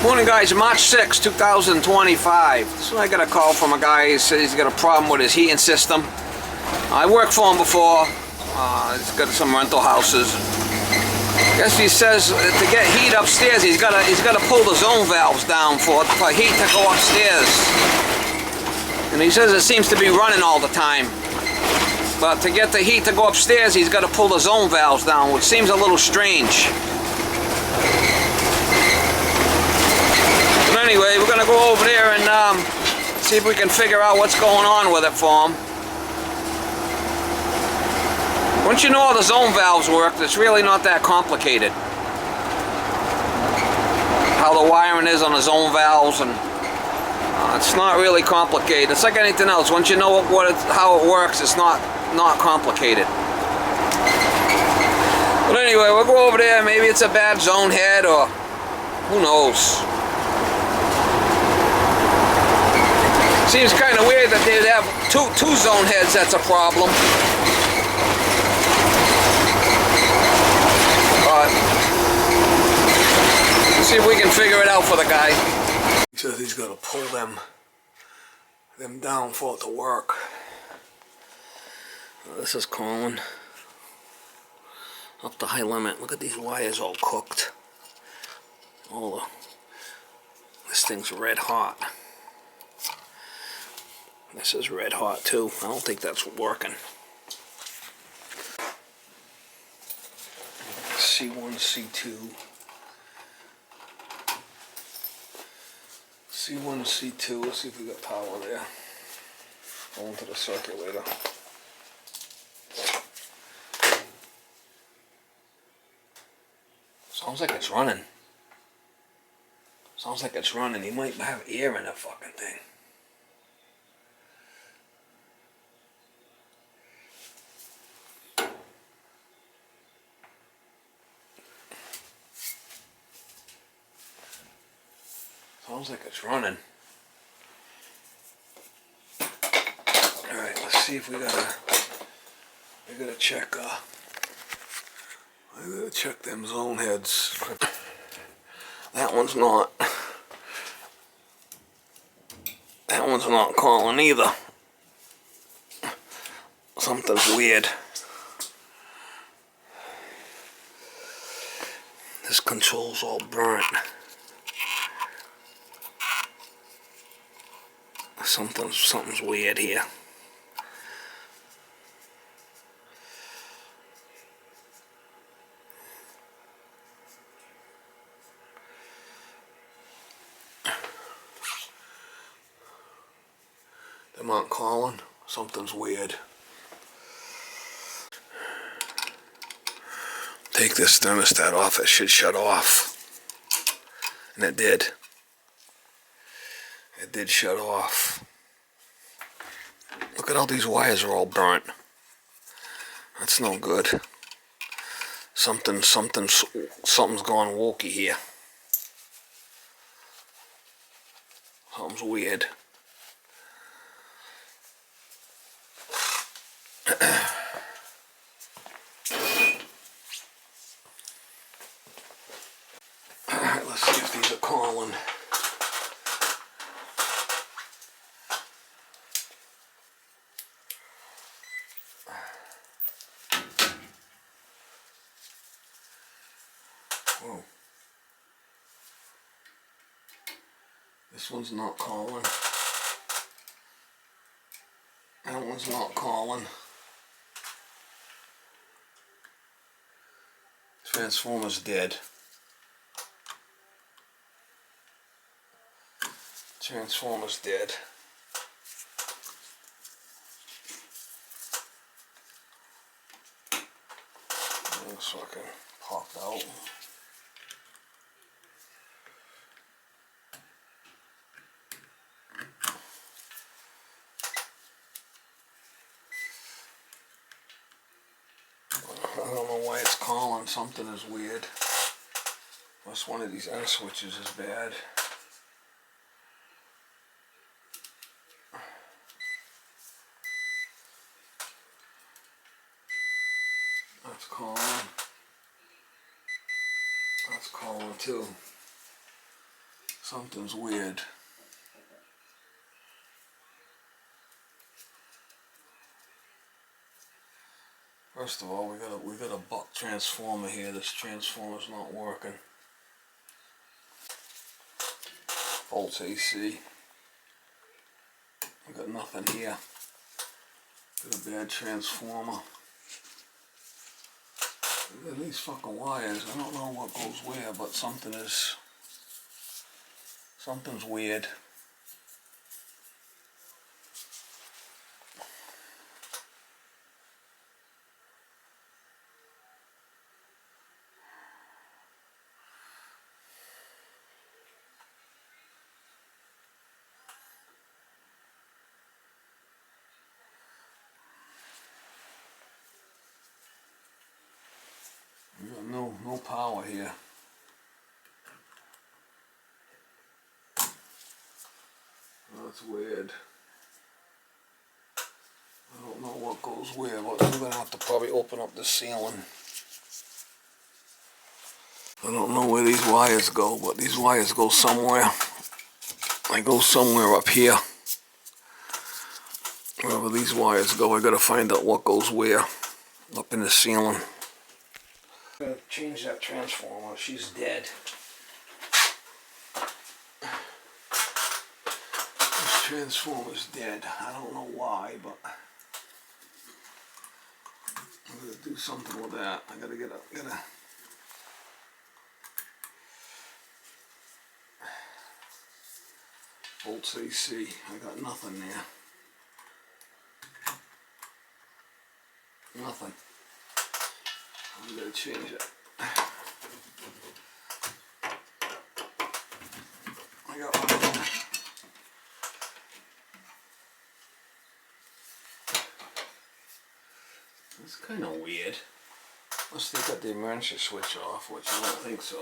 Morning guys, March 6, 2025. So I got a call from a guy who says he's got a problem with his heating system. I worked for him before. He's got some rental houses. I guess he says to get heat upstairs, he's got to pull the zone valves down for heat to go upstairs. And he says it seems to be running all the time. But to get the heat to go upstairs, he's got to pull the zone valves down, which seems a little strange. But anyway, we're going to go over there and see if we can figure out what's going on with it for him. Once you know how the zone valves work, it's really not that complicated. How the wiring is on the zone valves, and it's not really complicated. It's like anything else. Once you know how it works, it's not complicated. But anyway, we'll go over there. Maybe it's a bad zone head, or who knows. Seems kind of weird that they'd have two zone heads. That's a problem. Let's see if we can figure it out for the guy. He says he's going to pull them down for it to work. This is calling up to high limit. Look at these wires all cooked. This thing's red hot. This is red hot too. I don't think that's working. C1, C2. C1, C2. Let's see if we got power there. Go into the circulator. Sounds like it's running. Sounds like it's running. He might have air in the fucking thing. Sounds like it's running. Alright, let's see if we gotta check I gotta check them zone heads. That one's not calling either. Something's weird. This control's all burnt. Something's weird here. Them aren't calling. Something's weird. Take this thermostat off. It should shut off. And it did. It did shut off. Look at how these wires are all burnt. That's no good. Something's gone wokey here. Something's weird. Alright, let's see if these are calling. Whoa. This one's not calling. That one's not calling. Transformer's dead. Transformer's dead. Looks fucking popped out. I don't know why it's calling. Something is weird. Unless one of these end switches is bad. That's calling. That's calling too. Something's weird. First of all, we got a buck transformer here. This transformer's not working. Volts AC. We got nothing here. Got a bad transformer. Look at these fucking wires. I don't know what goes where, but something's weird. We got no power here. That's weird. I don't know what goes where, but I'm gonna have to probably open up the ceiling. I don't know where these wires go, but these wires go somewhere. They go somewhere up here. Wherever these wires go, I gotta find out what goes where. Up in the ceiling. I gotta change that transformer. She's dead. This transformer's dead. I don't know why, but I'm gonna do something with that. I gotta volts AC. I got nothing there. Nothing. I'm gonna change it. I got one. It's kind of weird. Unless they got the emergency switch off, which I don't think so.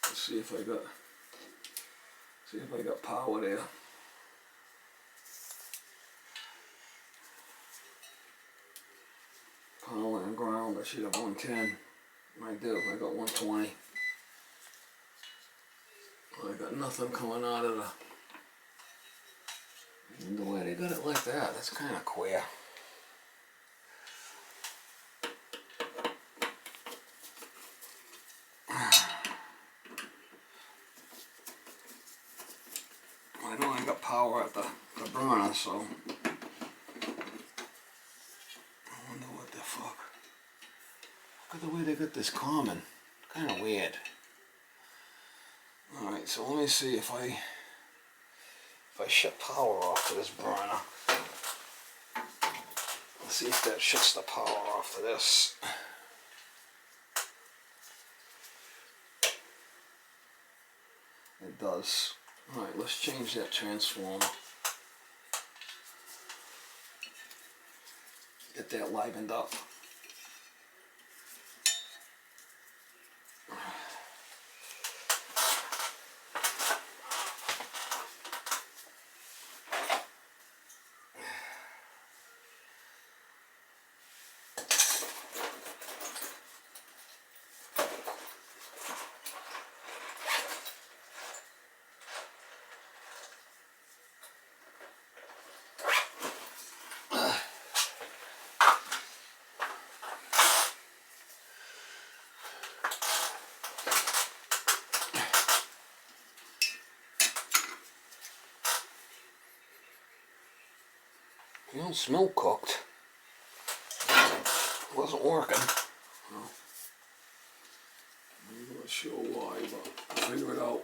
Let's see if I got power there. Power and ground. I should have 110. I do. I got 120. I got nothing coming out of the. I wonder why they got it like that. That's kind of queer. I know I got power at the burner, so I wonder what the fuck. Look at the way they got this common. Kind of weird. Alright, so let me see if I shut power off to this burner. Let's see if that shuts the power off to this. It does. Alright, let's change that transformer. Get that livened up. You don't smell cooked. It wasn't working. Well, I'm not sure why, but I'll figure it out.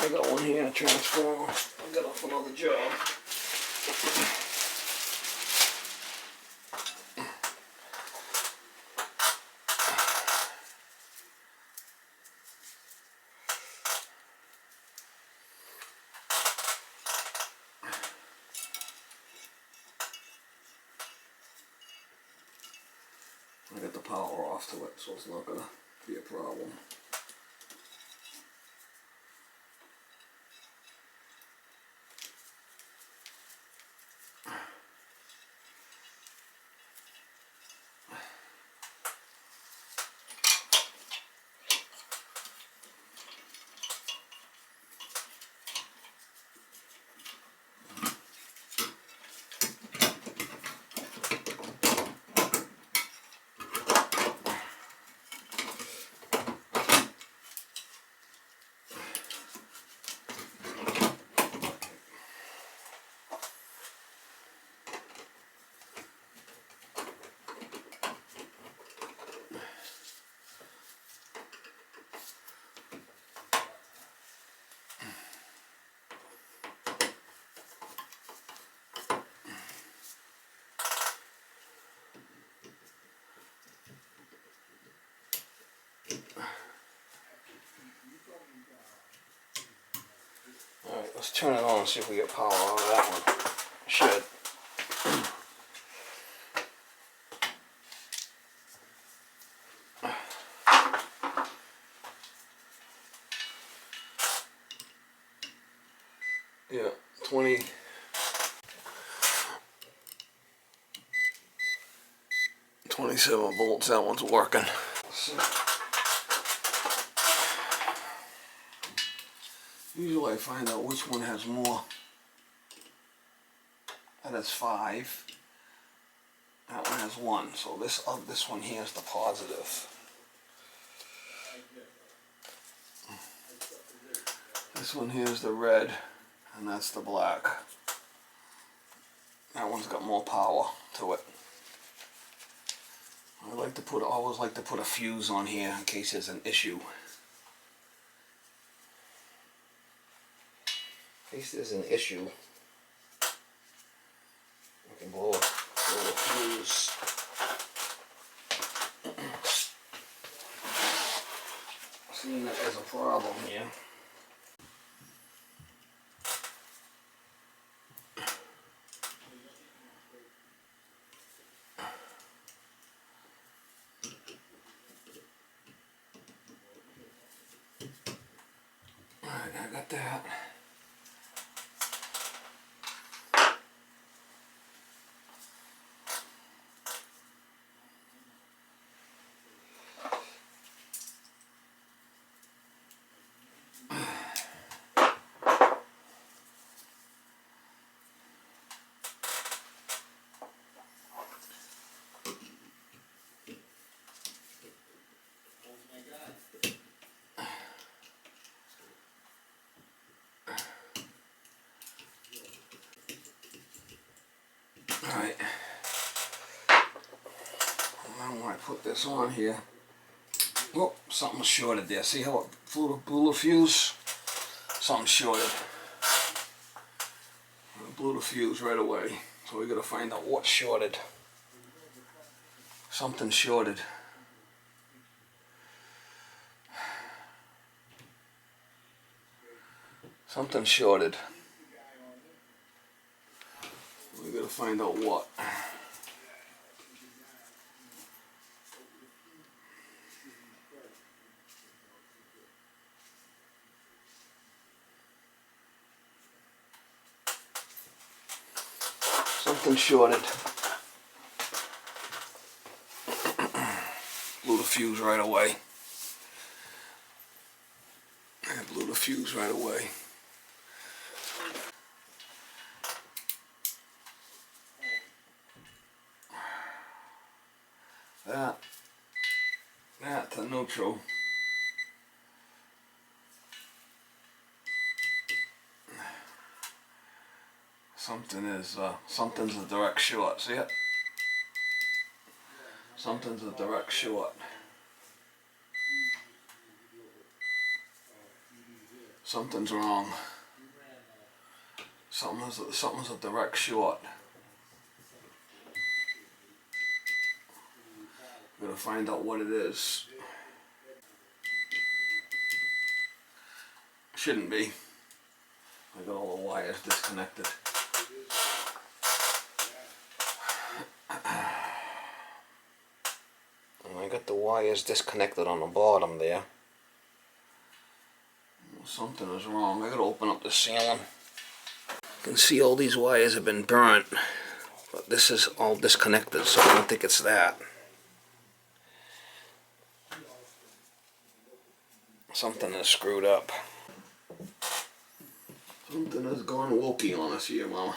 I got one here, a transformer. I got off another job. I got the power off to it, so it's not gonna be a problem. Alright, let's turn it on and see if we get power out of that one. Should. Yeah, 27 volts, that one's working. So, usually I find out which one has more. That has 5. That one has 1. So this one here is the positive. This one here is the red, and that's the black. That one's got more power to it. I always like to put a fuse on here in case there's an issue. In case there's an issue, we can blow a fuse. Seeing that there's a problem here. Alright, I got that. Alright, now when I put this on here, oh, something shorted there. See how it blew the fuse? Something shorted. It blew the fuse right away. So we gotta find out what shorted. Something shorted. Something shorted. We gotta find out what. Something shorted. Blew the fuse right away. I blew the fuse right away. That to neutral. Something's a direct short. See it? Something's a direct short. Something's wrong. Something's a direct short. I'm gonna find out what it is. Shouldn't be. I got all the wires disconnected. And I got the wires disconnected on the bottom there. Something is wrong. I gotta open up the ceiling. You can see all these wires have been burnt, but this is all disconnected, so I don't think it's that. Something is screwed up. Something has gone wokey on us here, Mama.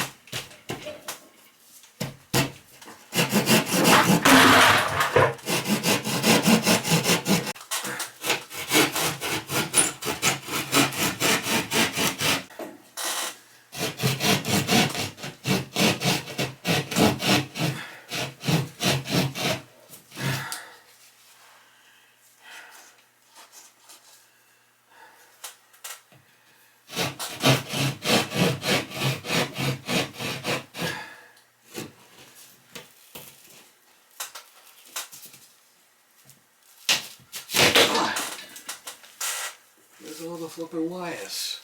There's all the flipping wires.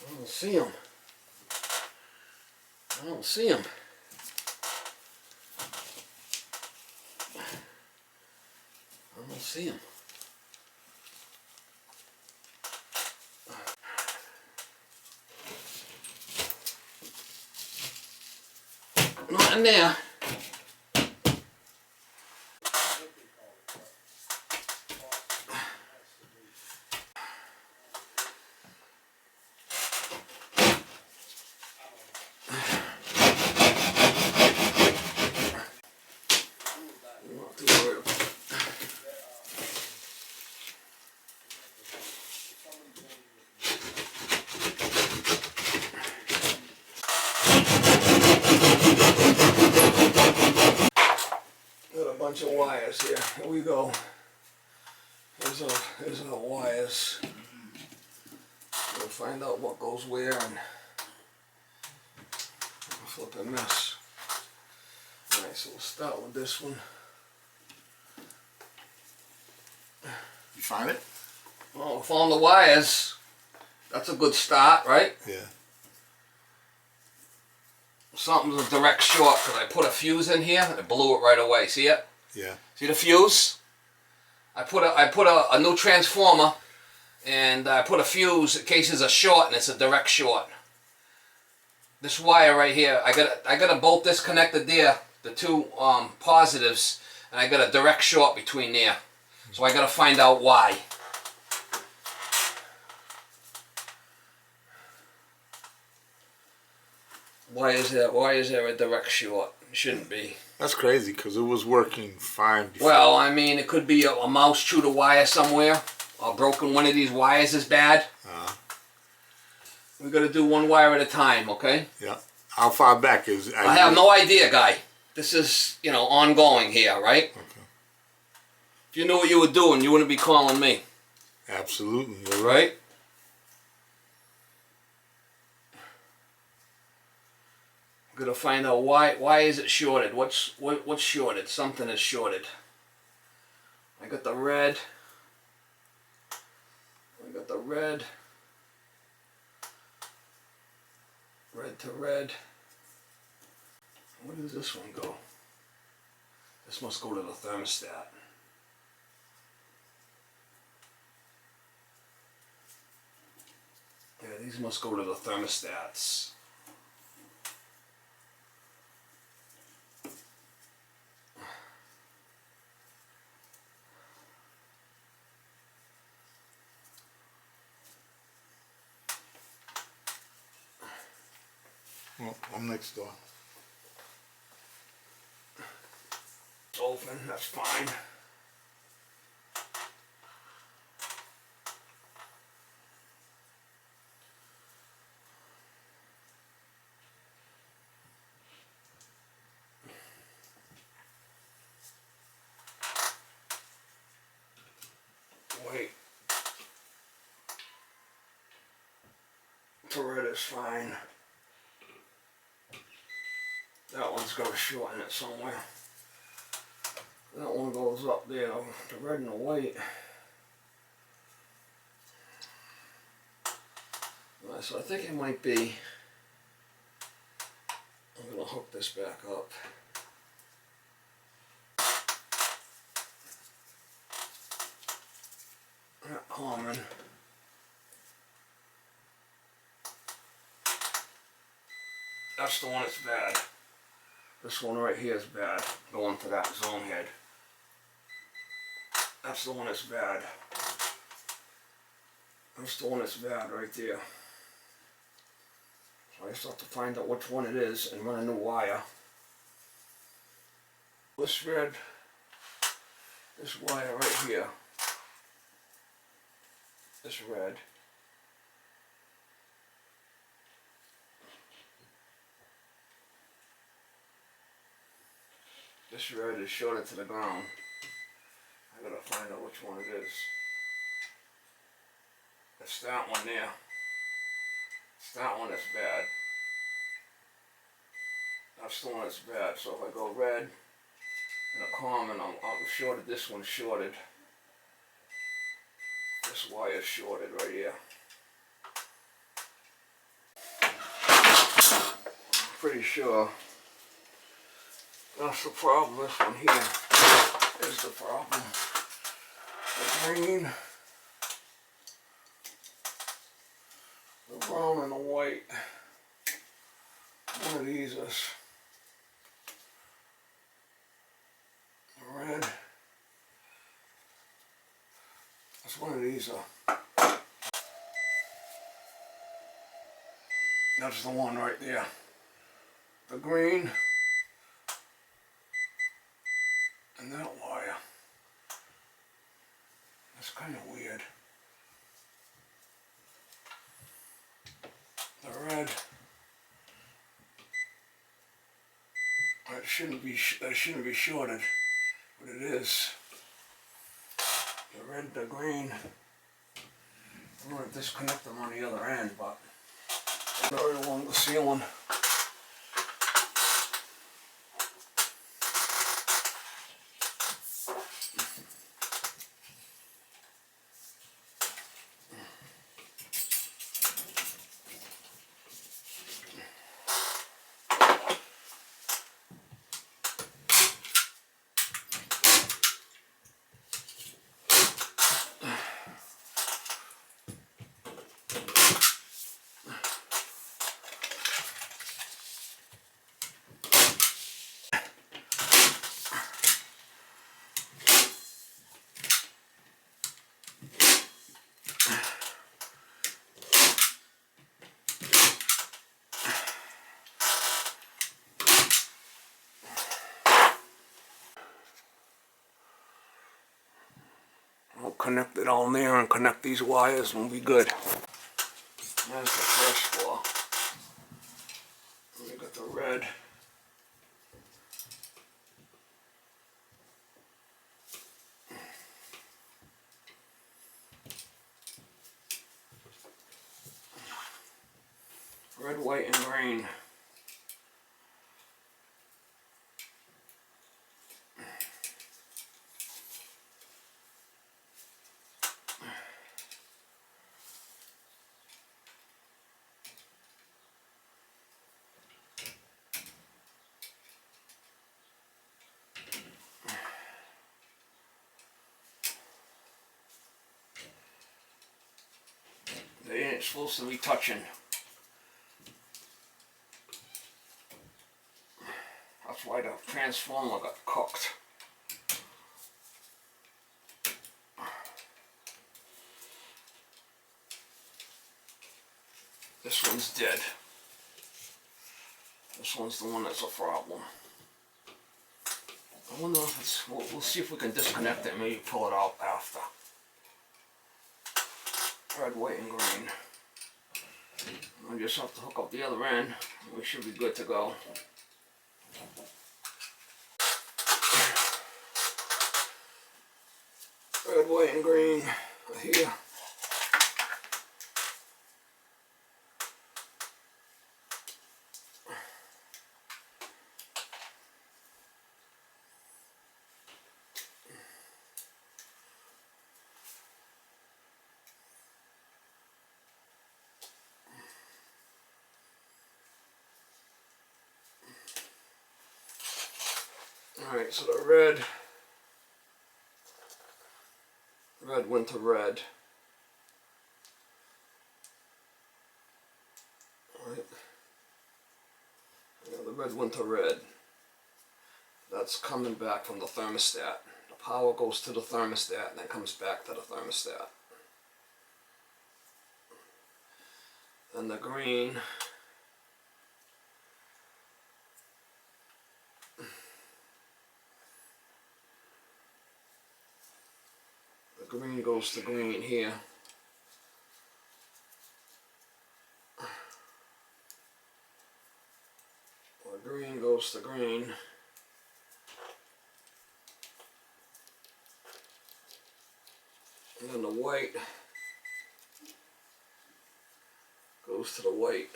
I don't see them. I don't see them. I don't see them. Not in there. Bunch of wires here. Here we go. Here's our wires. We'll find out what goes where and flipping mess. Alright, so we'll start with this one. You find it? Well, we found the wires. That's a good start, right? Yeah. Something's a direct short because I put a fuse in here and it blew it right away. See it? Yeah. See the fuse? I put a new transformer and I put a fuse in case there's a short and it's a direct short. This wire right here, I got a bolt disconnected there, the two positives, and I got a direct short between there. So I got to find out why. Why is there a direct short? It shouldn't be. That's crazy because it was working fine before. Well, I mean, it could be a mouse chewed a wire somewhere, or broken one of these wires is bad. We got to do one wire at a time, okay? Yeah. How far back is? I have no idea, guy. This is, ongoing here, right? Okay. If you knew what you were doing, you wouldn't be calling me. Absolutely, you're right. Right? Gotta find out why is it shorted? What's shorted? Something is shorted. I got the red. Red to red. Where does this one go? This must go to the thermostat. Yeah, these must go to the thermostats. Well, I'm next door. It's open, that's fine. Wait. to red is fine. That one's got to shorten it somewhere. That one goes up there, the red and the white. So I think it might be, I'm going to hook this back up. Not common. That's the one that's bad. This one right here is bad, going to that zone head. That's the one that's bad. That's the one that's bad right there. So I just have to find out which one it is and run a new wire. This red, this wire right here, this red. This red is shorted to the ground. I gotta find out which one it is. It's that one there. It's that one that's bad. That's the one that's bad. So if I go red and a common, I'm shorted. This one's shorted. This wire's shorted right here. I'm pretty sure that's the problem. This one here is the problem. The green, the brown, and the white. One of these is the red. That's one of these. That's the one right there. The green. And that wire. That's kind of weird. The red. That shouldn't be shorted, but it is. The red, the green. I'm going to disconnect them on the other end, but very along the ceiling. I'll connect it on there and connect these wires and we'll be good. There's the first floor. We got the red. Red, white, and green. They ain't supposed to be touching. That's why the transformer got cooked. This one's dead. This one's the one that's a problem. I wonder if it's, we'll see if we can disconnect it and maybe pull it out after. Red, white, and green. I just have to hook up the other end and we should be good to go. Red, white, and green here. Alright, so the red went to red. Alright. Yeah, the red went to red. That's coming back from the thermostat. The power goes to the thermostat and then comes back to the thermostat. Then the green goes to green here. The green goes to green. And then the white goes to the white.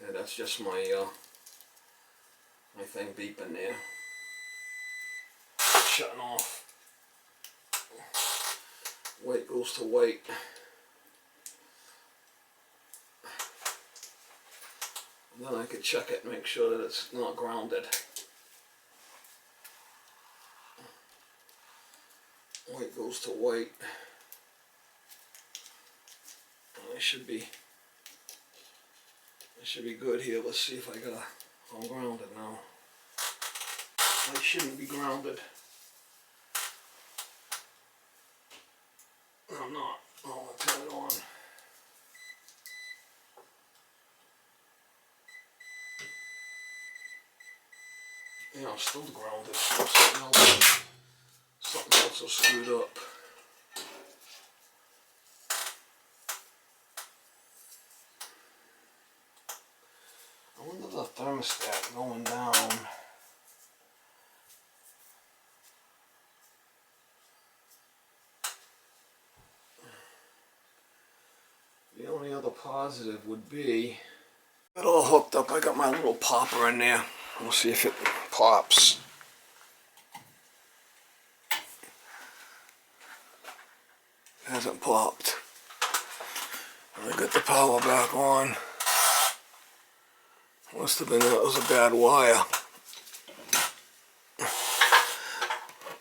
And that's just my my thing beeping there. Shutting off. White goes to white. And then I could check it and make sure that it's not grounded. White goes to white. I should be good here. Let's see if I'm grounded now. I shouldn't be grounded. I'm not. Oh, I'll turn it on. Yeah, I'm still grounded. Something else is screwed up. I wonder if the thermostat going down. The only other positive would be it all hooked up. I got my little popper in there. We'll see if it pops. It hasn't popped. I got the power back on. Must have been that was a bad wire.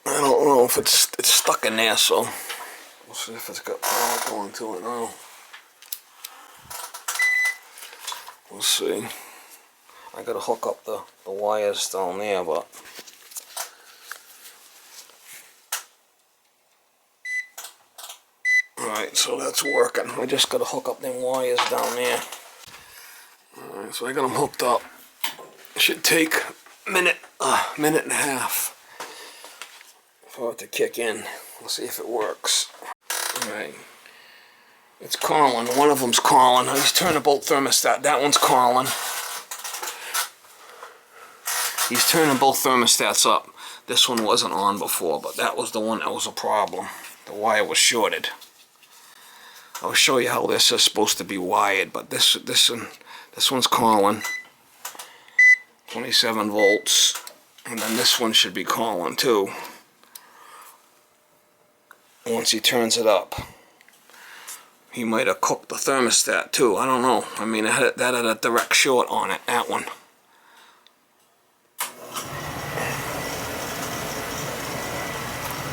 I don't know if it's stuck in there, so we'll see if it's got power going to it now. We'll see. I gotta hook up the wires down there, but alright, so that's working. I just gotta hook up them wires down there. Alright, so I got them hooked up. It should take a minute and a half for it to kick in. We'll see if it works. Alright. It's calling. One of them's calling. He's turning both thermostat. That one's calling. He's turning both thermostats up. This one wasn't on before, but that was the one that was a problem. The wire was shorted. I'll show you how this is supposed to be wired, but this one's calling. 27 volts. And then this one should be calling too. Once he turns it up. He might have cooked the thermostat too. I don't know. I mean, that had a direct short on it, that one.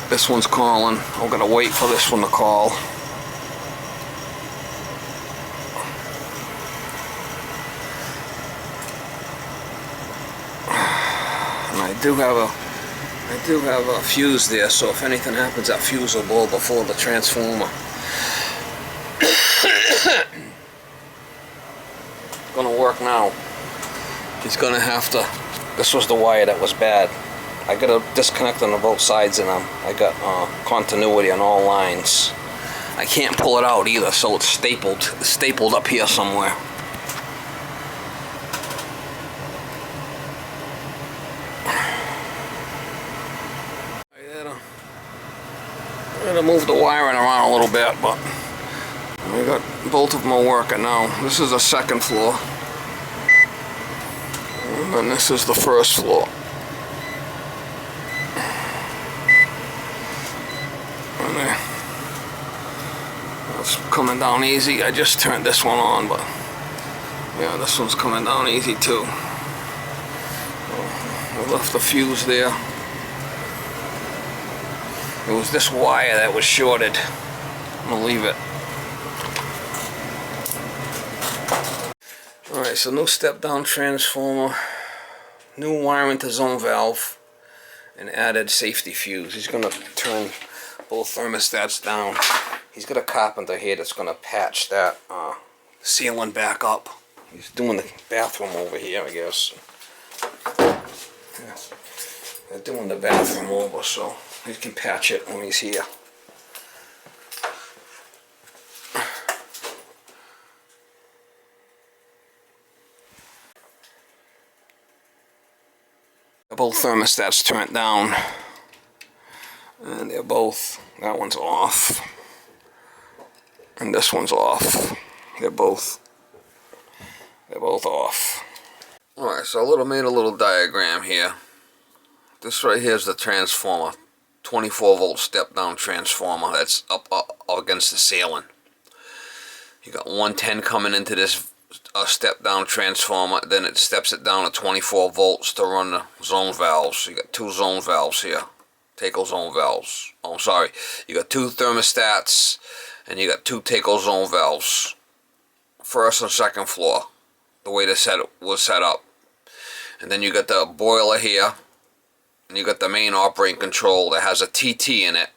This one's calling. I'm gonna wait for this one to call. And I do have a fuse there, so if anything happens, that fuse will blow before the transformer. Gonna work now. He's gonna have to. This was the wire that was bad. I got to disconnect on both sides, and I got continuity on all lines. I can't pull it out either, so it's stapled up here somewhere. I gotta move the wiring around a little bit, but I got both of them are working now. This is the second floor, and then this is the first floor. it's coming down easy. I just turned this one on, but yeah, this one's coming down easy too. I left the fuse there. It was this wire that was shorted. I'm gonna leave it. Alright, so new step down transformer, new wiring to zone valve, and added safety fuse. He's gonna turn both thermostats down. He's got a carpenter here that's gonna patch that ceiling back up. He's doing the bathroom over here, I guess. Yeah. They're doing the bathroom over, so he can patch it when he's here. Both thermostats turned down, and they're both, that one's off, and this one's off. They're both off. Alright, so made a little diagram here. This right here is the transformer, 24 volt step down transformer that's up against the ceiling. You got 110 coming into this step down transformer, then it steps it down to 24 volts to run the zone valves. You got two zone valves here, Taco zone valves. Oh, sorry, you got two thermostats and you got two Taco zone valves, first and second floor, the way this was set up. And then you got the boiler here, and you got the main operating control that has a TT in it,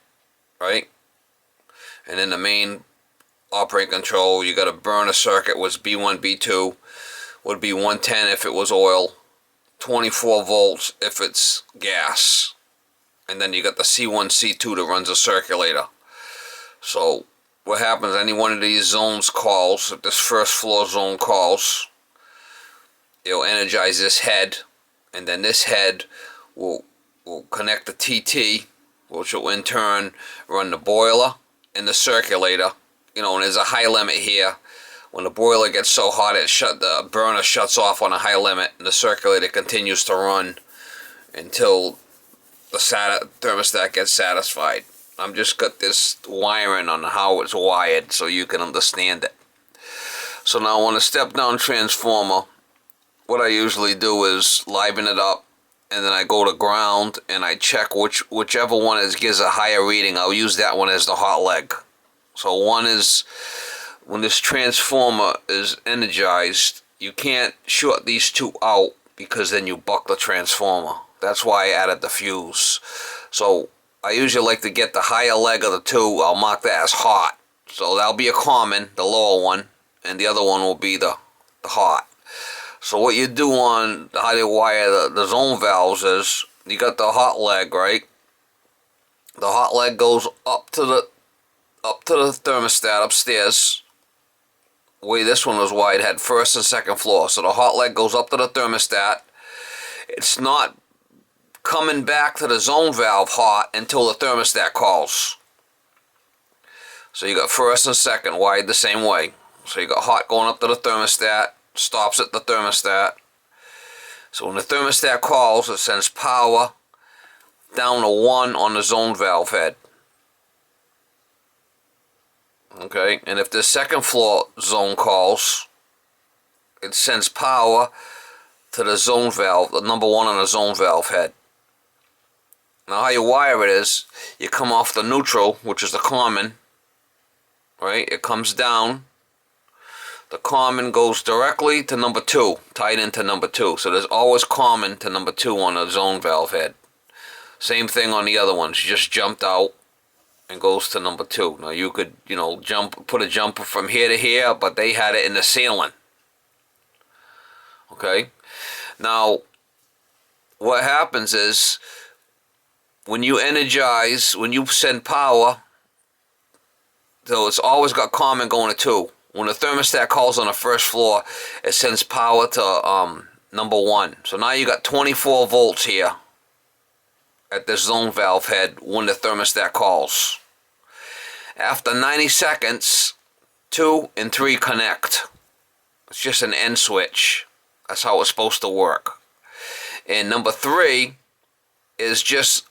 right? And then the main operating control, you got a burner circuit, was B1, B2, would be 110 if it was oil, 24 volts if it's gas, and then you got the C1, C2 that runs a circulator. So what happens, any one of these zones calls, if this first floor zone calls, it'll energize this head, and then this head will connect the TT, which will in turn run the boiler and the circulator. You know, and there's a high limit here. When the boiler gets so hot, the burner shuts off on a high limit, and the circulator continues to run until the thermostat gets satisfied. I'm just got this wiring on how it's wired so you can understand it. So now on a step down transformer, what I usually do is liven it up, and then I go to ground and I check whichever one gives a higher reading. I'll use that one as the hot leg. So one is, when this transformer is energized, you can't short these two out because then you buck the transformer. That's why I added the fuse. So I usually like to get the higher leg of the two. I'll mark that as hot. So that'll be a common, the lower one, and the other one will be the hot. So what you do on how you wire the zone valves is, you got the hot leg, right? The hot leg goes up to the thermostat upstairs. The way this one was wired had first and second floor. So the hot leg goes up to the thermostat. It's not coming back to the zone valve hot until the thermostat calls. So you got first and second wired the same way. So you got hot going up to the thermostat, stops at the thermostat. So when the thermostat calls, it sends power down to 1 on the zone valve head. Okay, and if the second floor zone calls, it sends power to the zone valve, the number 1 on the zone valve head. Now how you wire it is, you come off the neutral, which is the common, right? It comes down. The common goes directly to number 2, tied into number 2. So there's always common to number 2 on the zone valve head. Same thing on the other ones. You just jumped out and goes to number 2. Now you could, put a jumper from here to here, but they had it in the ceiling. Okay? Now, what happens is, when you energize, when you send power, so it's always got common going to 2. When the thermostat calls on the first floor, it sends power to number 1. So now you got 24 volts here at this zone valve head when the thermostat calls. After 90 seconds, 2 and 3 connect. It's just an end switch. That's how it's supposed to work. And number 3 is just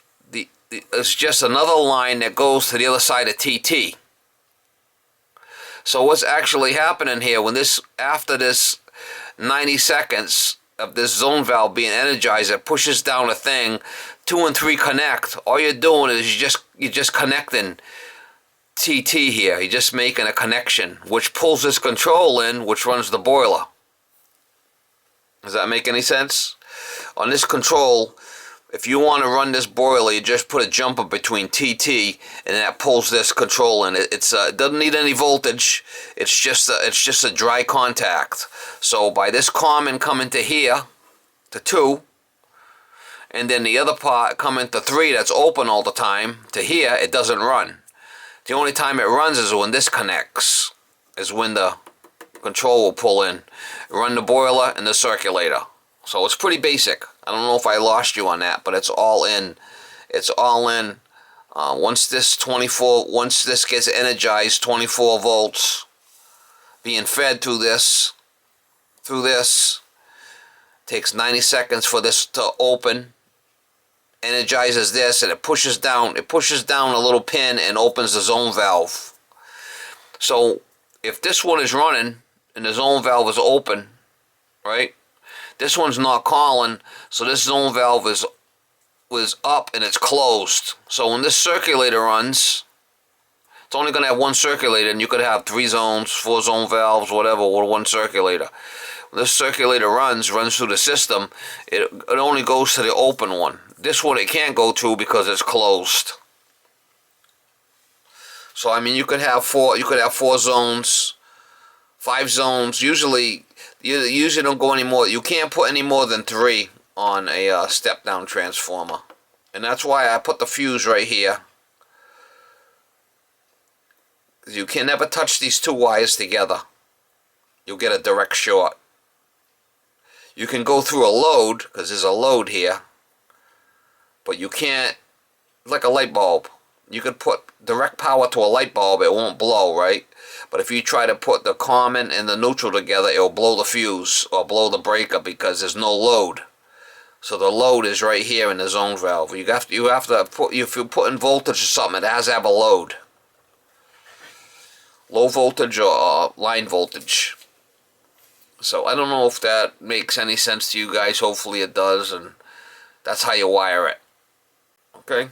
it's just another line that goes to the other side of TT. So what's actually happening here, when this, after this 90 seconds of this zone valve being energized, it pushes down a thing, 2 and 3 connect. All you're doing is you're just connecting TT here. You're just making a connection, which pulls this control in, which runs the boiler. Does that make any sense? On this control, if you want to run this boiler, you just put a jumper between TT, and that pulls this control in. It doesn't need any voltage. It's just a dry contact. So by this common coming to here, to 2, and then the other part coming to 3 that's open all the time, to here, it doesn't run. The only time it runs is when this connects, is when the control will pull in, run the boiler and the circulator. So it's pretty basic. I don't know if I lost you on that, but it's all in. It's all in. Once this gets energized, 24 volts being fed through this, takes 90 seconds for this to open, energizes this, and it pushes down a little pin and opens the zone valve. So if this one is running and the zone valve is open, right, this one's not calling, so this zone valve was up and it's closed. So when this circulator runs, it's only going to have one circulator, and you could have 3 zones, 4 zone valves, whatever, with one circulator. When this circulator runs through the system, it only goes to the open one. This one it can't go to because it's closed. So I mean, you could have 4 zones, 5 zones. Usually don't go any more. You can't put any more than 3 on a step down transformer, and that's why I put the fuse right here. You can never touch these 2 wires together. You'll get a direct short. You can go through a load, because there's a load here, but you can't, like a light bulb. You could put direct power to a light bulb, it won't blow, right? But if you try to put the common and the neutral together, it'll blow the fuse or blow the breaker because there's no load. So the load is right here in the zone valve. You have to put, if you're putting voltage or something, it has to have a load. Low voltage or line voltage. So I don't know if that makes any sense to you guys. Hopefully it does, and that's how you wire it. Okay?